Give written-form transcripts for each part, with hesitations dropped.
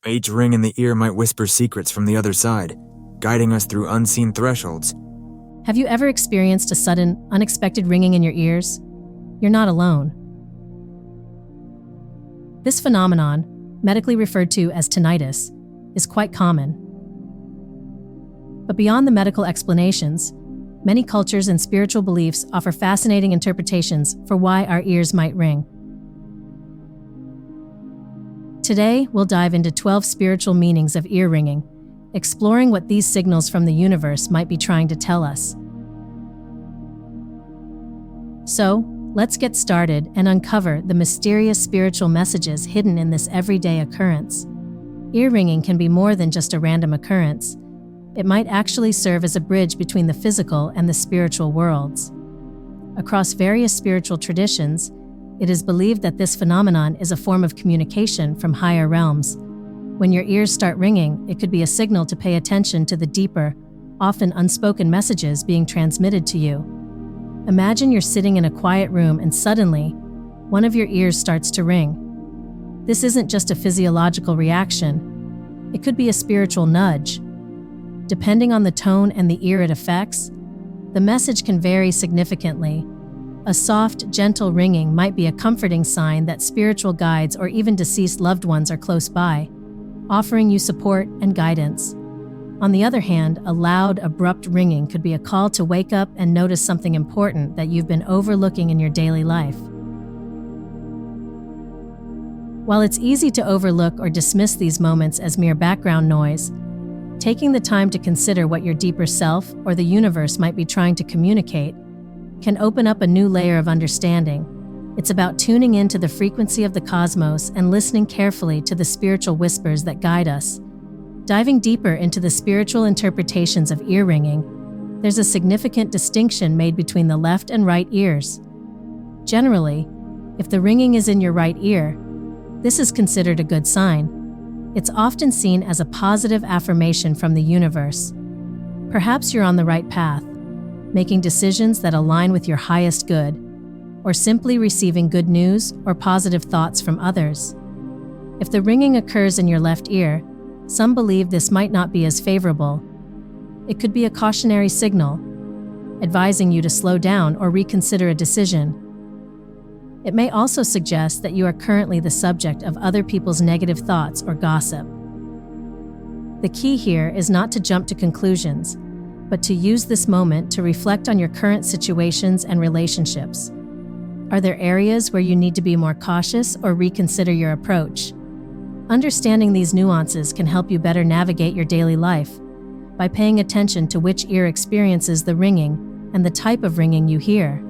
Each ring in the ear might whisper secrets from the other side, guiding us through unseen thresholds. Have you ever experienced a sudden, unexpected ringing in your ears? You're not alone. This phenomenon, medically referred to as tinnitus, is quite common. But beyond the medical explanations, many cultures and spiritual beliefs offer fascinating interpretations for why our ears might ring. Today, we'll dive into 12 spiritual meanings of ear ringing, exploring what these signals from the universe might be trying to tell us. So, let's get started and uncover the mysterious spiritual messages hidden in this everyday occurrence. Ear ringing can be more than just a random occurrence. It might actually serve as a bridge between the physical and the spiritual worlds. Across various spiritual traditions, it is believed that this phenomenon is a form of communication from higher realms. When your ears start ringing, it could be a signal to pay attention to the deeper, often unspoken messages being transmitted to you. Imagine you're sitting in a quiet room and suddenly, one of your ears starts to ring. This isn't just a physiological reaction. It could be a spiritual nudge. Depending on the tone and the ear it affects, the message can vary significantly. A soft, gentle ringing might be a comforting sign that spiritual guides or even deceased loved ones are close by, offering you support and guidance. On the other hand, a loud, abrupt ringing could be a call to wake up and notice something important that you've been overlooking in your daily life. While it's easy to overlook or dismiss these moments as mere background noise, taking the time to consider what your deeper self or the universe might be trying to communicate can open up a new layer of understanding. It's about tuning into the frequency of the cosmos and listening carefully to the spiritual whispers that guide us. Diving deeper into the spiritual interpretations of ear ringing, there's a significant distinction made between the left and right ears. Generally, if the ringing is in your right ear, this is considered a good sign. It's often seen as a positive affirmation from the universe. Perhaps you're on the right path, making decisions that align with your highest good, or simply receiving good news or positive thoughts from others. If the ringing occurs in your left ear, some believe this might not be as favorable. It could be a cautionary signal, advising you to slow down or reconsider a decision. It may also suggest that you are currently the subject of other people's negative thoughts or gossip. The key here is not to jump to conclusions, but to use this moment to reflect on your current situations and relationships. Are there areas where you need to be more cautious or reconsider your approach? Understanding these nuances can help you better navigate your daily life by paying attention to which ear experiences the ringing and the type of ringing you hear.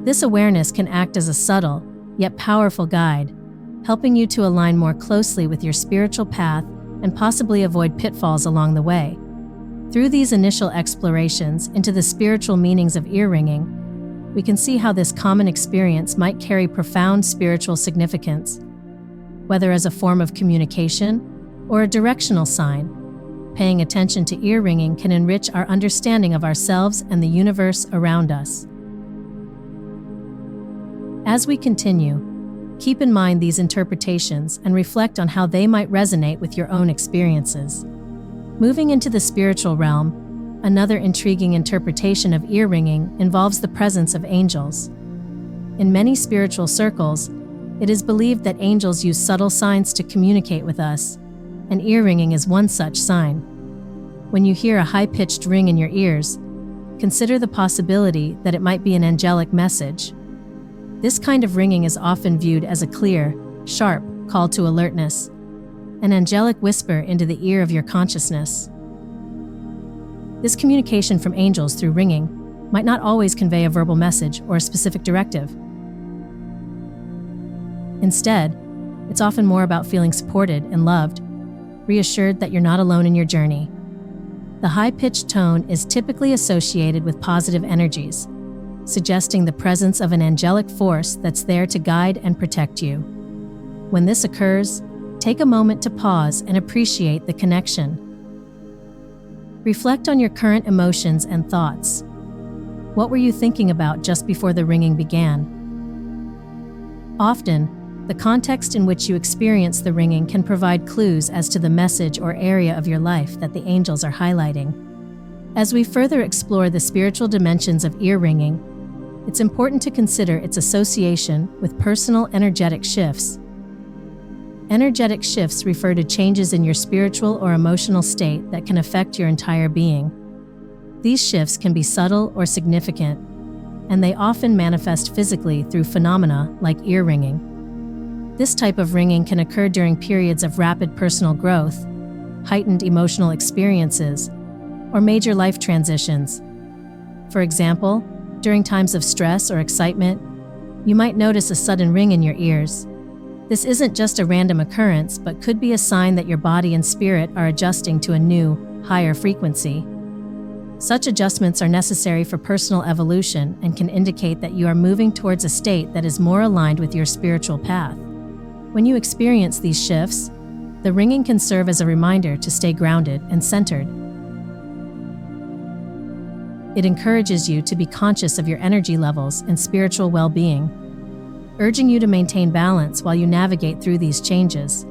This awareness can act as a subtle, yet powerful guide, helping you to align more closely with your spiritual path and possibly avoid pitfalls along the way. Through these initial explorations into the spiritual meanings of ear ringing, we can see how this common experience might carry profound spiritual significance. Whether as a form of communication or a directional sign, paying attention to ear ringing can enrich our understanding of ourselves and the universe around us. As we continue, keep in mind these interpretations and reflect on how they might resonate with your own experiences. Moving into the spiritual realm, another intriguing interpretation of ear ringing involves the presence of angels. In many spiritual circles, it is believed that angels use subtle signs to communicate with us, and ear ringing is one such sign. When you hear a high-pitched ring in your ears, consider the possibility that it might be an angelic message. This kind of ringing is often viewed as a clear, sharp call to alertness, an angelic whisper into the ear of your consciousness. This communication from angels through ringing might not always convey a verbal message or a specific directive. Instead, it's often more about feeling supported and loved, reassured that you're not alone in your journey. The high-pitched tone is typically associated with positive energies, suggesting the presence of an angelic force that's there to guide and protect you. When this occurs, take a moment to pause and appreciate the connection. Reflect on your current emotions and thoughts. What were you thinking about just before the ringing began? Often, The context in which you experience the ringing can provide clues as to the message or area of your life that the angels are highlighting. As we further explore the spiritual dimensions of ear ringing, it's important to consider its association with personal energetic shifts. Energetic shifts refer to changes in your spiritual or emotional state that can affect your entire being. These shifts can be subtle or significant, and they often manifest physically through phenomena like ear ringing. This type of ringing can occur during periods of rapid personal growth, heightened emotional experiences, or major life transitions. For example, during times of stress or excitement, you might notice a sudden ring in your ears. This isn't just a random occurrence, but could be a sign that your body and spirit are adjusting to a new, higher frequency. Such adjustments are necessary for personal evolution and can indicate that you are moving towards a state that is more aligned with your spiritual path. When you experience these shifts, the ringing can serve as a reminder to stay grounded and centered. It encourages you to be conscious of your energy levels and spiritual well-being, urging you to maintain balance while you navigate through these changes.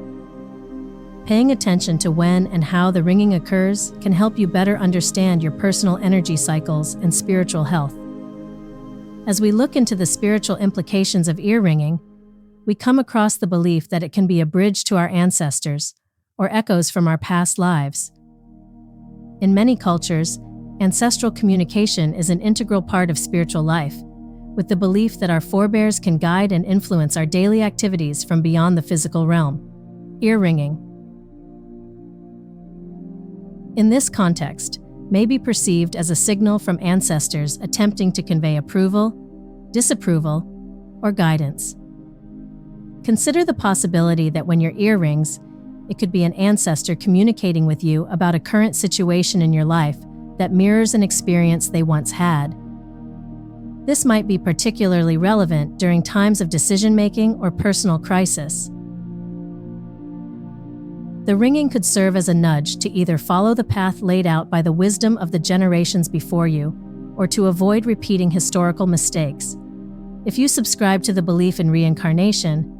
Paying attention to when and how the ringing occurs can help you better understand your personal energy cycles and spiritual health. As we look into the spiritual implications of ear ringing, we come across the belief that it can be a bridge to our ancestors, or echoes from our past lives. In many cultures, ancestral communication is an integral part of spiritual life, with the belief that our forebears can guide and influence our daily activities from beyond the physical realm. Ear ringing, in this context, may be perceived as a signal from ancestors attempting to convey approval, disapproval, or guidance. Consider the possibility that when your ear rings, it could be an ancestor communicating with you about a current situation in your life that mirrors an experience they once had. This might be particularly relevant during times of decision-making or personal crisis. The ringing could serve as a nudge to either follow the path laid out by the wisdom of the generations before you, or to avoid repeating historical mistakes. If you subscribe to the belief in reincarnation,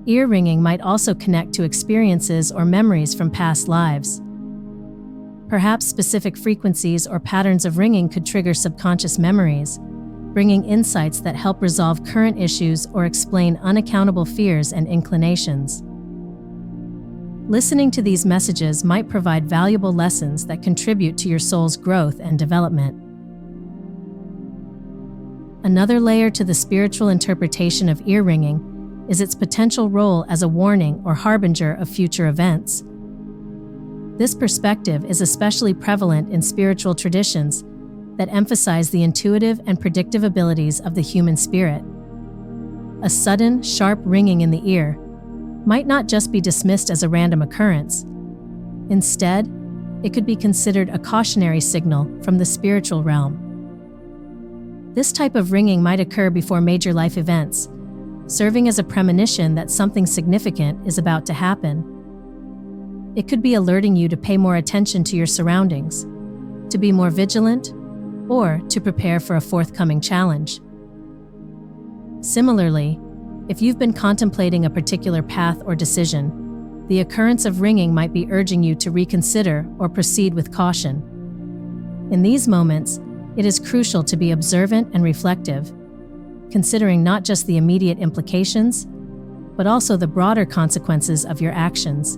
ear ringing might also connect to experiences or memories from past lives. Perhaps specific frequencies or patterns of ringing could trigger subconscious memories, bringing insights that help resolve current issues or explain unaccountable fears and inclinations. Listening to these messages might provide valuable lessons that contribute to your soul's growth and development. Another layer to the spiritual interpretation of ear ringing is its potential role as a warning or harbinger of future events. This perspective is especially prevalent in spiritual traditions that emphasize the intuitive and predictive abilities of the human spirit. A sudden, sharp ringing in the ear might not just be dismissed as a random occurrence. Instead, it could be considered a cautionary signal from the spiritual realm. This type of ringing might occur before major life events, serving as a premonition that something significant is about to happen. It could be alerting you to pay more attention to your surroundings, to be more vigilant, or to prepare for a forthcoming challenge. Similarly, if you've been contemplating a particular path or decision, the occurrence of ringing might be urging you to reconsider or proceed with caution. In these moments, it is crucial to be observant and reflective, considering not just the immediate implications, but also the broader consequences of your actions.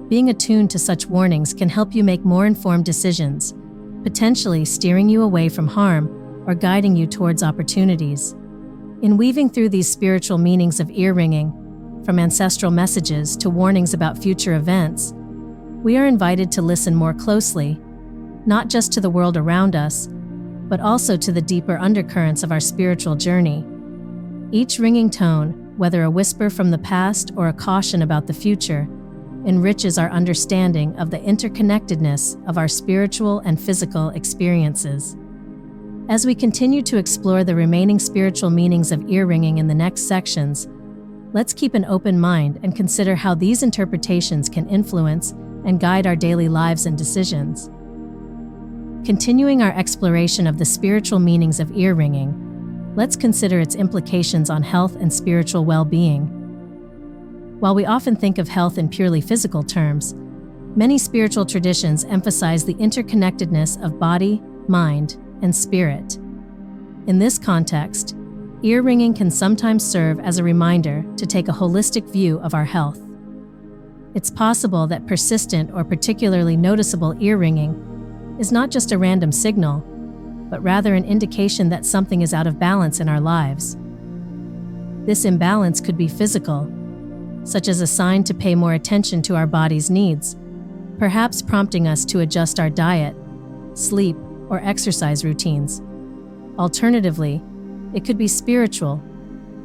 Being attuned to such warnings can help you make more informed decisions, potentially steering you away from harm or guiding you towards opportunities. In weaving through these spiritual meanings of ear ringing, from ancestral messages to warnings about future events, we are invited to listen more closely, not just to the world around us, but also to the deeper undercurrents of our spiritual journey. Each ringing tone, whether a whisper from the past or a caution about the future, enriches our understanding of the interconnectedness of our spiritual and physical experiences. As we continue to explore the remaining spiritual meanings of ear ringing in the next sections, let's keep an open mind and consider how these interpretations can influence and guide our daily lives and decisions. Continuing our exploration of the spiritual meanings of ear ringing, let's consider its implications on health and spiritual well-being. While we often think of health in purely physical terms, many spiritual traditions emphasize the interconnectedness of body, mind, and spirit. In this context, ear ringing can sometimes serve as a reminder to take a holistic view of our health. It's possible that persistent or particularly noticeable ear ringing is not just a random signal, but rather an indication that something is out of balance in our lives. This imbalance could be physical, such as a sign to pay more attention to our body's needs, perhaps prompting us to adjust our diet, sleep, or exercise routines. Alternatively, it could be spiritual,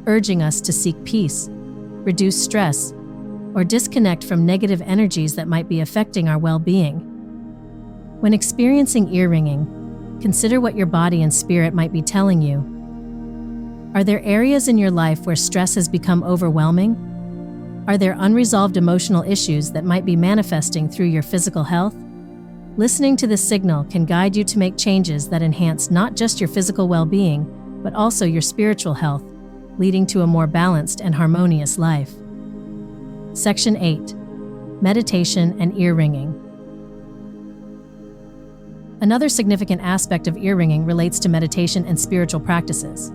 urging us to seek peace, reduce stress, or disconnect from negative energies that might be affecting our well-being. When experiencing ear ringing, consider what your body and spirit might be telling you. Are there areas in your life where stress has become overwhelming? Are there unresolved emotional issues that might be manifesting through your physical health? Listening to this signal can guide you to make changes that enhance not just your physical well-being, but also your spiritual health, leading to a more balanced and harmonious life. Section 8. Meditation and ear ringing. Another significant aspect of ear ringing relates to meditation and spiritual practices.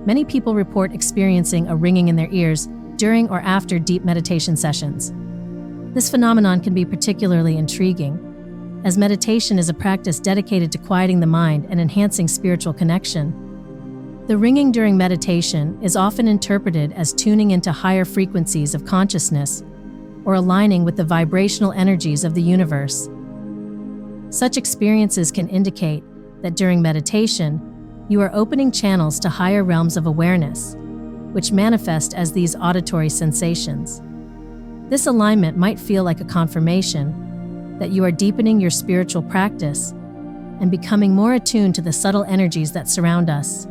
Many people report experiencing a ringing in their ears during or after deep meditation sessions. This phenomenon can be particularly intriguing, as meditation is a practice dedicated to quieting the mind and enhancing spiritual connection. The ringing during meditation is often interpreted as tuning into higher frequencies of consciousness or aligning with the vibrational energies of the universe. Such experiences can indicate that during meditation, you are opening channels to higher realms of awareness, which manifest as these auditory sensations. This alignment might feel like a confirmation that you are deepening your spiritual practice and becoming more attuned to the subtle energies that surround us.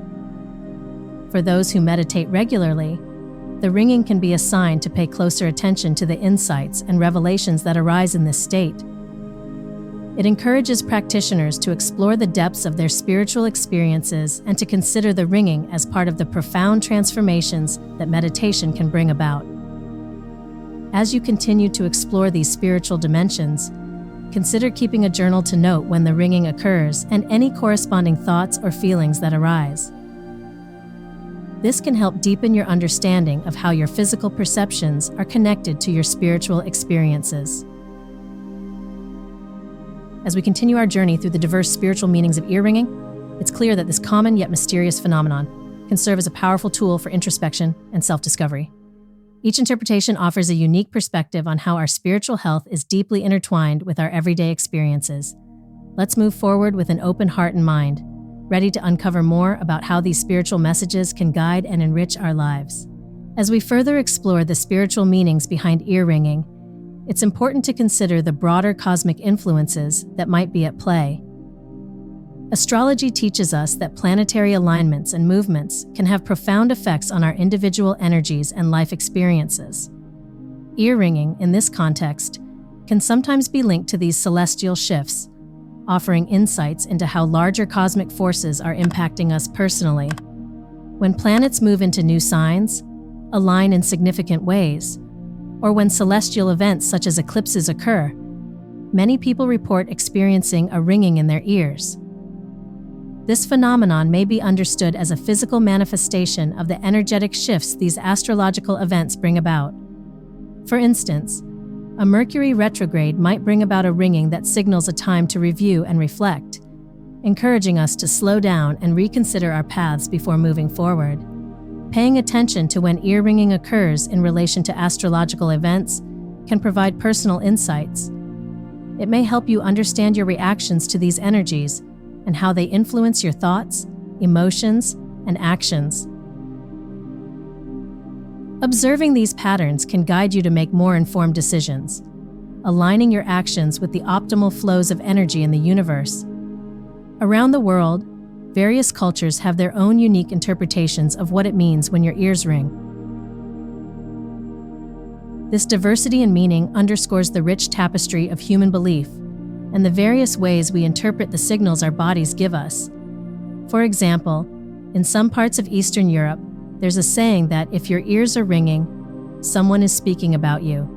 For those who meditate regularly, the ringing can be a sign to pay closer attention to the insights and revelations that arise in this state. It encourages practitioners to explore the depths of their spiritual experiences and to consider the ringing as part of the profound transformations that meditation can bring about. As you continue to explore these spiritual dimensions, consider keeping a journal to note when the ringing occurs and any corresponding thoughts or feelings that arise. This can help deepen your understanding of how your physical perceptions are connected to your spiritual experiences. As we continue our journey through the diverse spiritual meanings of ear ringing, it's clear that this common yet mysterious phenomenon can serve as a powerful tool for introspection and self-discovery. Each interpretation offers a unique perspective on how our spiritual health is deeply intertwined with our everyday experiences. Let's move forward with an open heart and mind, ready to uncover more about how these spiritual messages can guide and enrich our lives. As we further explore the spiritual meanings behind ear ringing, it's important to consider the broader cosmic influences that might be at play. Astrology teaches us that planetary alignments and movements can have profound effects on our individual energies and life experiences. Ear ringing, in this context, can sometimes be linked to these celestial shifts, offering insights into how larger cosmic forces are impacting us personally. When planets move into new signs, align in significant ways, or when celestial events such as eclipses occur, many people report experiencing a ringing in their ears. This phenomenon may be understood as a physical manifestation of the energetic shifts these astrological events bring about. For instance, a Mercury retrograde might bring about a ringing that signals a time to review and reflect, encouraging us to slow down and reconsider our paths before moving forward. Paying attention to when ear ringing occurs in relation to astrological events can provide personal insights. It may help you understand your reactions to these energies and how they influence your thoughts, emotions, and actions. Observing these patterns can guide you to make more informed decisions, aligning your actions with the optimal flows of energy in the universe. Around the world, various cultures have their own unique interpretations of what it means when your ears ring. This diversity in meaning underscores the rich tapestry of human belief and the various ways we interpret the signals our bodies give us. For example, in some parts of Eastern Europe, there's a saying that if your ears are ringing, someone is speaking about you.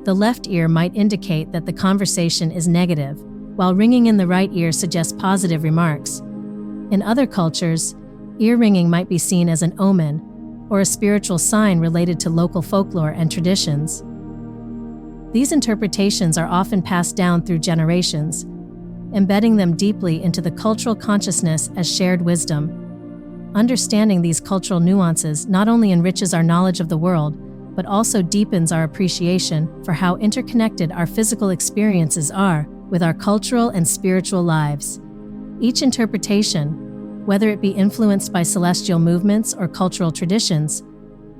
The left ear might indicate that the conversation is negative, while ringing in the right ear suggests positive remarks. In other cultures, ear ringing might be seen as an omen or a spiritual sign related to local folklore and traditions. These interpretations are often passed down through generations, embedding them deeply into the cultural consciousness as shared wisdom. Understanding these cultural nuances not only enriches our knowledge of the world, but also deepens our appreciation for how interconnected our physical experiences are with our cultural and spiritual lives. Each interpretation, whether it be influenced by celestial movements or cultural traditions,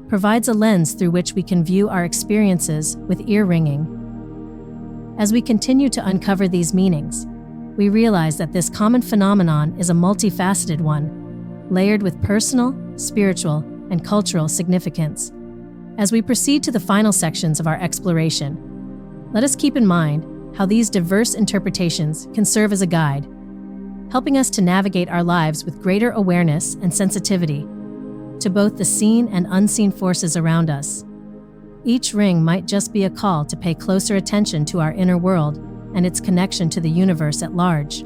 provides a lens through which we can view our experiences with ear ringing. As we continue to uncover these meanings, we realize that this common phenomenon is a multifaceted one, layered with personal, spiritual, and cultural significance. As we proceed to the final sections of our exploration, let us keep in mind how these diverse interpretations can serve as a guide, helping us to navigate our lives with greater awareness and sensitivity to both the seen and unseen forces around us. Each ring might just be a call to pay closer attention to our inner world and its connection to the universe at large.